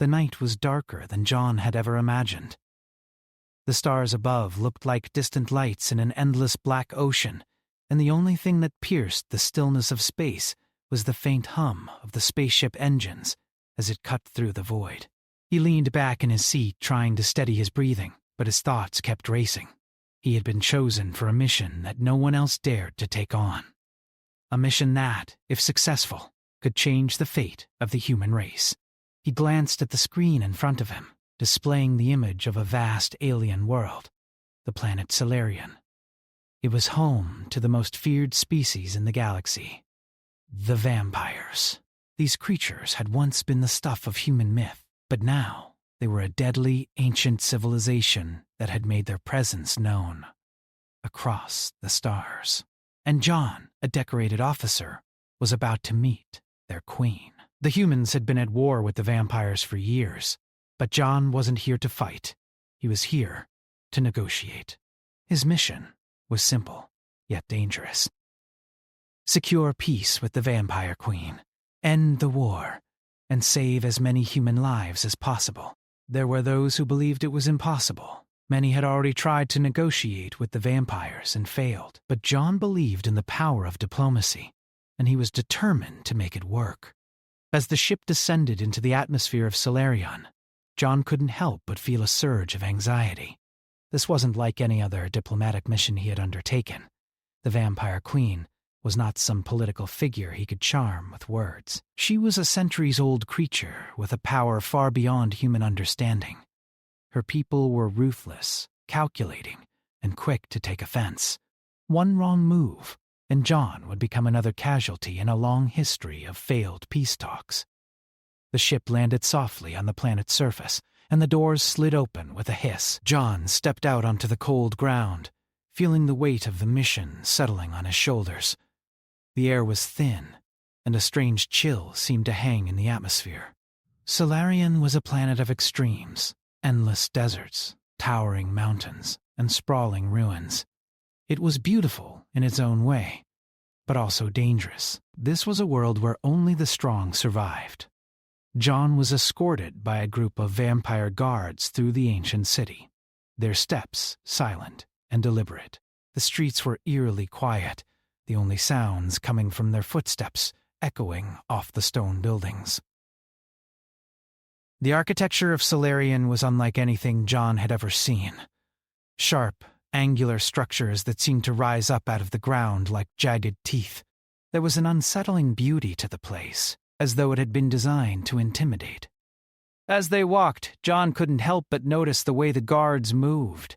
The night was darker than John had ever imagined. The stars above looked like distant lights in an endless black ocean, and the only thing that pierced the stillness of space was the faint hum of the spaceship engines as it cut through the void. He leaned back in his seat, trying to steady his breathing, but his thoughts kept racing. He had been chosen for a mission that no one else dared to take on. A mission that, if successful, could change the fate of the human race. He glanced at the screen in front of him, displaying the image of a vast alien world, the planet Solarian. It was home to the most feared species in the galaxy, the vampires. These creatures had once been the stuff of human myth, but now they were a deadly, ancient civilization that had made their presence known across the stars. And John, a decorated officer, was about to meet their queen. The humans had been at war with the vampires for years, but John wasn't here to fight. He was here to negotiate. His mission was simple, yet dangerous. Secure peace with the vampire queen, end the war, and save as many human lives as possible. There were those who believed it was impossible. Many had already tried to negotiate with the vampires and failed, but John believed in the power of diplomacy, and he was determined to make it work. As the ship descended into the atmosphere of Solarian, John couldn't help but feel a surge of anxiety. This wasn't like any other diplomatic mission he had undertaken. The vampire queen was not some political figure he could charm with words. She was a centuries-old creature with a power far beyond human understanding. Her people were ruthless, calculating, and quick to take offense. One wrong move, and John would become another casualty in a long history of failed peace talks. The ship landed softly on the planet's surface, and the doors slid open with a hiss. John stepped out onto the cold ground, feeling the weight of the mission settling on his shoulders. The air was thin, and a strange chill seemed to hang in the atmosphere. Solarian was a planet of extremes, endless deserts, towering mountains, and sprawling ruins. It was beautiful in its own way, but also dangerous. This was a world where only the strong survived. John was escorted by a group of vampire guards through the ancient city, their steps silent and deliberate. The streets were eerily quiet, the only sounds coming from their footsteps echoing off the stone buildings. The architecture of Solarian was unlike anything John had ever seen. Sharp, angular structures that seemed to rise up out of the ground like jagged teeth. There was an unsettling beauty to the place, as though it had been designed to intimidate. As they walked, John couldn't help but notice the way the guards moved,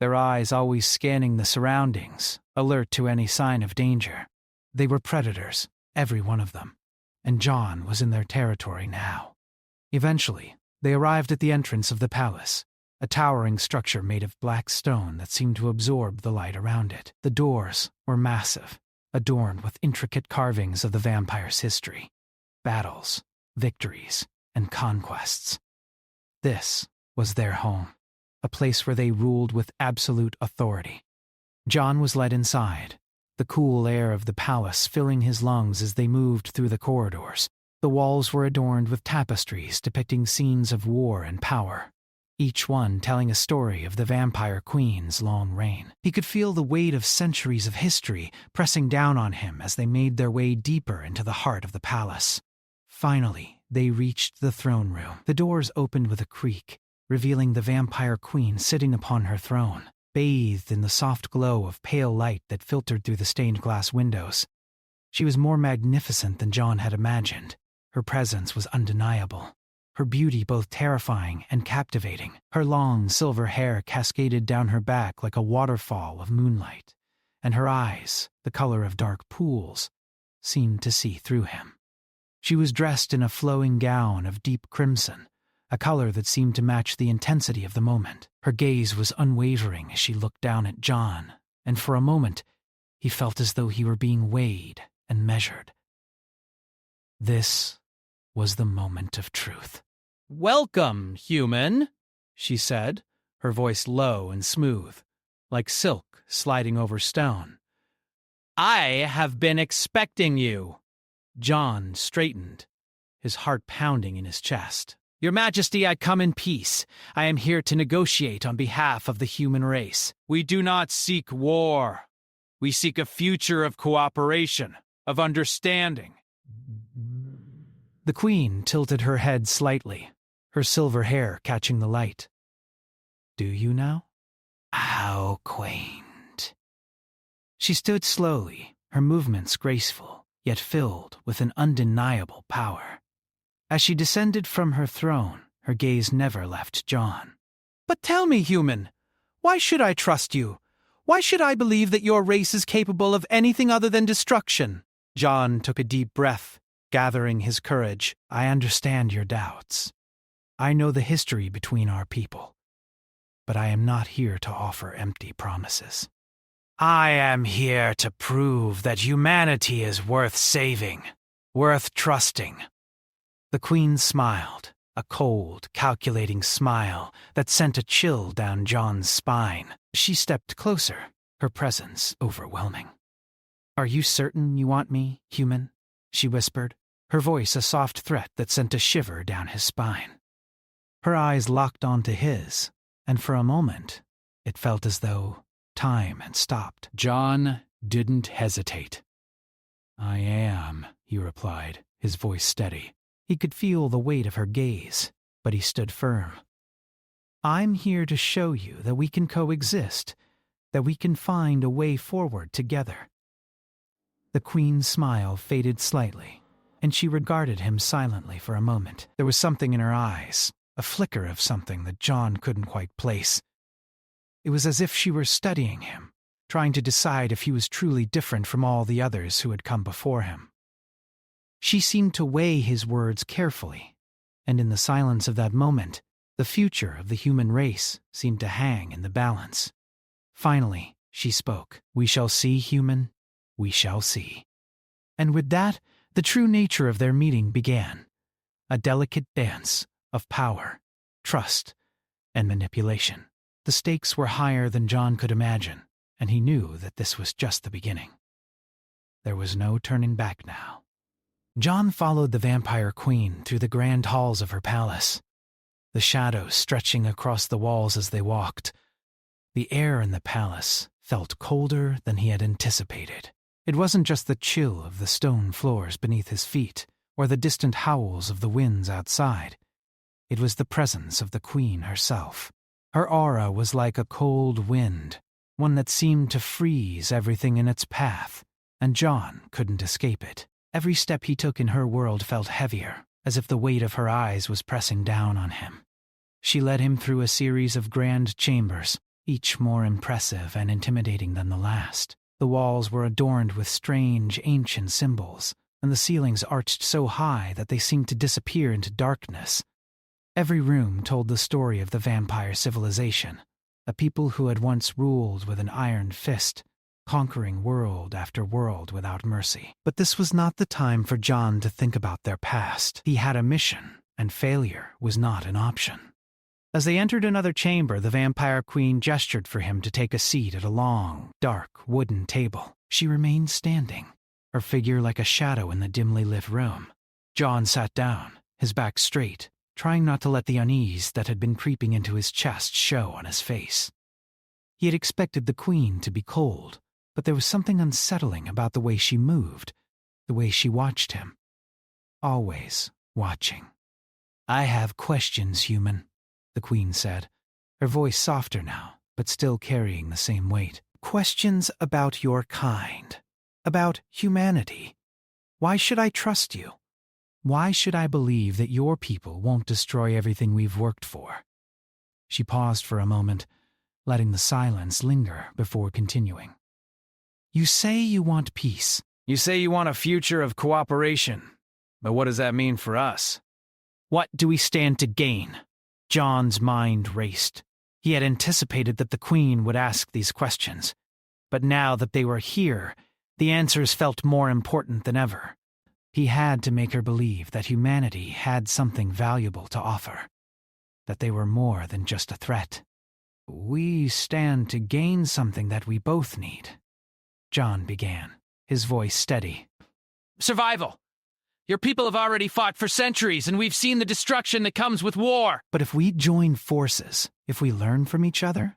their eyes always scanning the surroundings, alert to any sign of danger. They were predators, every one of them, and John was in their territory now. Eventually, they arrived at the entrance of the palace, a towering structure made of black stone that seemed to absorb the light around it. The doors were massive, adorned with intricate carvings of the vampire's history, battles, victories, and conquests. This was their home, a place where they ruled with absolute authority. John was led inside, the cool air of the palace filling his lungs as they moved through the corridors. The walls were adorned with tapestries depicting scenes of war and power, each one telling a story of the vampire queen's long reign. He could feel the weight of centuries of history pressing down on him as they made their way deeper into the heart of the palace. Finally, they reached the throne room. The doors opened with a creak, revealing the vampire queen sitting upon her throne, bathed in the soft glow of pale light that filtered through the stained glass windows. She was more magnificent than John had imagined. Her presence was undeniable, her beauty both terrifying and captivating. Her long silver hair cascaded down her back like a waterfall of moonlight, and her eyes, the color of dark pools, seemed to see through him. She was dressed in a flowing gown of deep crimson, a color that seemed to match the intensity of the moment. Her gaze was unwavering as she looked down at John, and for a moment he felt as though he were being weighed and measured. This was the moment of truth. "Welcome, human," she said, her voice low and smooth, like silk sliding over stone. "I have been expecting you." John straightened, his heart pounding in his chest. Your Majesty, I come in peace. I am here to negotiate on behalf of the human race. We do not seek war. We seek a future of cooperation, of understanding. The Queen tilted her head slightly, her silver hair catching the light. Do you now? How quaint. She stood slowly, her movements graceful, yet filled with an undeniable power. As she descended from her throne, her gaze never left John. But tell me, human, why should I trust you? Why should I believe that your race is capable of anything other than destruction? John took a deep breath, gathering his courage. I understand your doubts. I know the history between our people. But I am not here to offer empty promises. I am here to prove that humanity is worth saving, worth trusting. The Queen smiled, a cold, calculating smile that sent a chill down John's spine. She stepped closer, her presence overwhelming. Are you certain you want me, human? She whispered, her voice a soft threat that sent a shiver down his spine. Her eyes locked onto his, and for a moment, it felt as though time had stopped. John didn't hesitate. I am, he replied, his voice steady. He could feel the weight of her gaze, but he stood firm. I'm here to show you that we can coexist, that we can find a way forward together. The Queen's smile faded slightly, and she regarded him silently for a moment. There was something in her eyes, a flicker of something that John couldn't quite place. It was as if she were studying him, trying to decide if he was truly different from all the others who had come before him. She seemed to weigh his words carefully, and in the silence of that moment, the future of the human race seemed to hang in the balance. Finally, she spoke. We shall see, human. We shall see. And with that, the true nature of their meeting began. A delicate dance of power, trust, and manipulation. The stakes were higher than John could imagine, and he knew that this was just the beginning. There was no turning back now. John followed the Vampire Queen through the grand halls of her palace, the shadows stretching across the walls as they walked. The air in the palace felt colder than he had anticipated. It wasn't just the chill of the stone floors beneath his feet, or the distant howls of the winds outside. It was the presence of the Queen herself. Her aura was like a cold wind, one that seemed to freeze everything in its path, and John couldn't escape it. Every step he took in her world felt heavier, as if the weight of her eyes was pressing down on him. She led him through a series of grand chambers, each more impressive and intimidating than the last. The walls were adorned with strange, ancient symbols, and the ceilings arched so high that they seemed to disappear into darkness. Every room told the story of the vampire civilization, a people who had once ruled with an iron fist, conquering world after world without mercy. But this was not the time for John to think about their past. He had a mission, and failure was not an option. As they entered another chamber, the Vampire Queen gestured for him to take a seat at a long, dark, wooden table. She remained standing, her figure like a shadow in the dimly lit room. John sat down, his back straight, trying not to let the unease that had been creeping into his chest show on his face. He had expected the Queen to be cold, but there was something unsettling about the way she moved, the way she watched him. Always watching. I have questions, human, the Queen said, her voice softer now, but still carrying the same weight. Questions about your kind, about humanity. Why should I trust you? Why should I believe that your people won't destroy everything we've worked for? She paused for a moment, letting the silence linger before continuing. You say you want peace. You say you want a future of cooperation. But what does that mean for us? What do we stand to gain? John's mind raced. He had anticipated that the Queen would ask these questions. But now that they were here, the answers felt more important than ever. He had to make her believe that humanity had something valuable to offer, that they were more than just a threat. We stand to gain something that we both need, John began, his voice steady. Survival! Your people have already fought for centuries, and we've seen the destruction that comes with war. But if we join forces, if we learn from each other,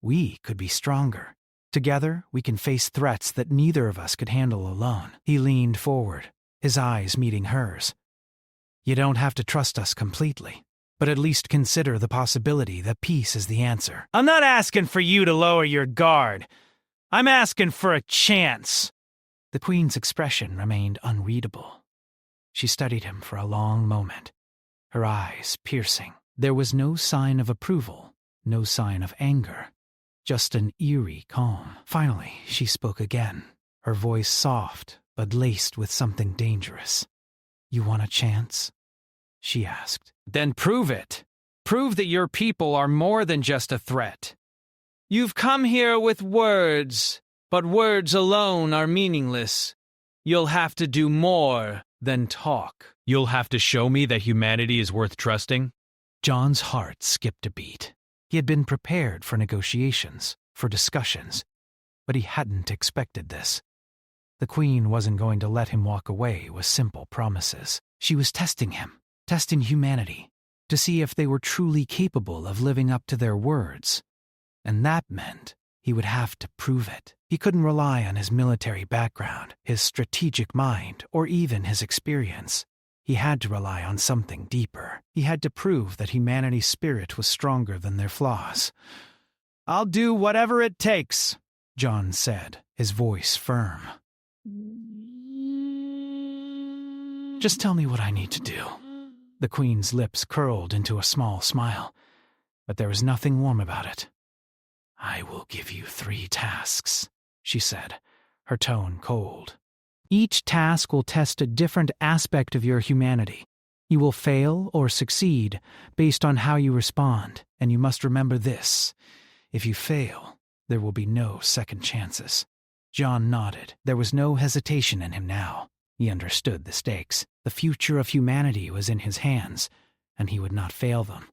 we could be stronger. Together, we can face threats that neither of us could handle alone. He leaned forward, his eyes meeting hers. You don't have to trust us completely, but at least consider the possibility that peace is the answer. I'm not asking for you to lower your guard. I'm asking for a chance. The Queen's expression remained unreadable. She studied him for a long moment, her eyes piercing. There was no sign of approval, no sign of anger, just an eerie calm. Finally, she spoke again, her voice soft but laced with something dangerous. You want a chance? She asked. Then prove it. Prove that your people are more than just a threat. You've come here with words, but words alone are meaningless. You'll have to do more than talk. You'll have to show me that humanity is worth trusting? John's heart skipped a beat. He had been prepared for negotiations, for discussions, but he hadn't expected this. The Queen wasn't going to let him walk away with simple promises. She was testing him, testing humanity, to see if they were truly capable of living up to their words. And that meant he would have to prove it. He couldn't rely on his military background, his strategic mind, or even his experience. He had to rely on something deeper. He had to prove that humanity's spirit was stronger than their flaws. I'll do whatever it takes, John said, his voice firm. Just tell me what I need to do. The Queen's lips curled into a small smile, but there was nothing warm about it. I will give you 3 tasks, she said, her tone cold. Each task will test a different aspect of your humanity. You will fail or succeed based on how you respond, and you must remember this. If you fail, there will be no second chances. John nodded. There was no hesitation in him now. He understood the stakes. The future of humanity was in his hands, and he would not fail them.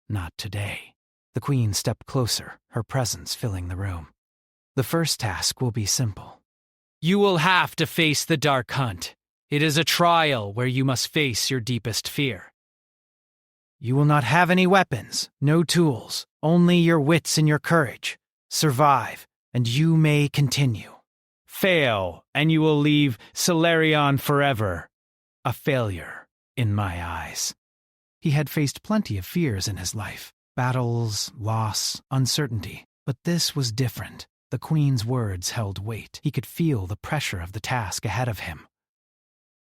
Not today. The Queen stepped closer, her presence filling the room. The first task will be simple. You will have to face the Dark Hunt. It is a trial where you must face your deepest fear. You will not have any weapons, no tools, only your wits and your courage. Survive, and you may continue. Fail, and you will leave Solarion forever. A failure, in my eyes. He had faced plenty of fears in his life. Battles, loss, uncertainty. But this was different. The Queen's words held weight. He could feel the pressure of the task ahead of him.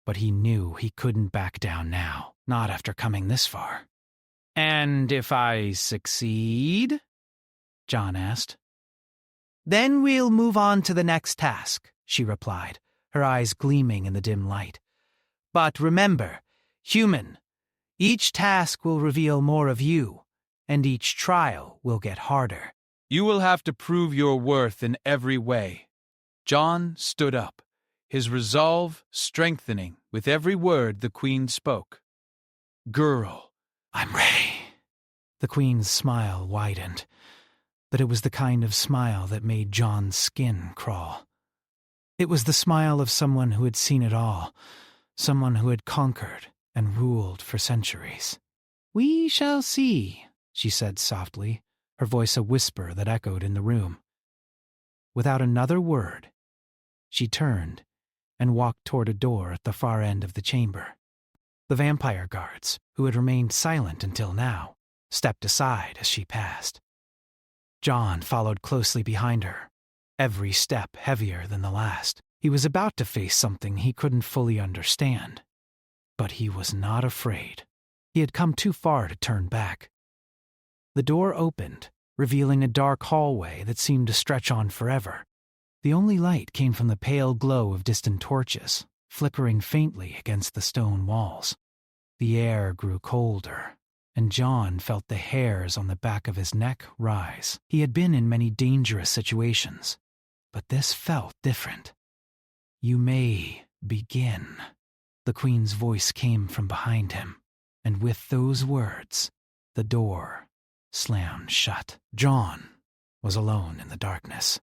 But he knew he couldn't back down now, not after coming this far. And if I succeed? John asked. Then we'll move on to the next task, she replied, her eyes gleaming in the dim light. But remember, human, each task will reveal more of you, and each trial will get harder. You will have to prove your worth in every way. John stood up, his resolve strengthening with every word the Queen spoke. Girl, I'm ready. The Queen's smile widened, but it was the kind of smile that made John's skin crawl. It was the smile of someone who had seen it all, someone who had conquered and ruled for centuries. We shall see, she said softly, her voice a whisper that echoed in the room. Without another word, she turned and walked toward a door at the far end of the chamber. The vampire guards, who had remained silent until now, stepped aside as she passed. John followed closely behind her, every step heavier than the last. He was about to face something he couldn't fully understand, but he was not afraid. He had come too far to turn back. The door opened, revealing a dark hallway that seemed to stretch on forever. The only light came from the pale glow of distant torches, flickering faintly against the stone walls. The air grew colder, and John felt the hairs on the back of his neck rise. He had been in many dangerous situations, but this felt different. You may begin. The Queen's voice came from behind him, and with those words, the door slammed shut. John was alone in the darkness.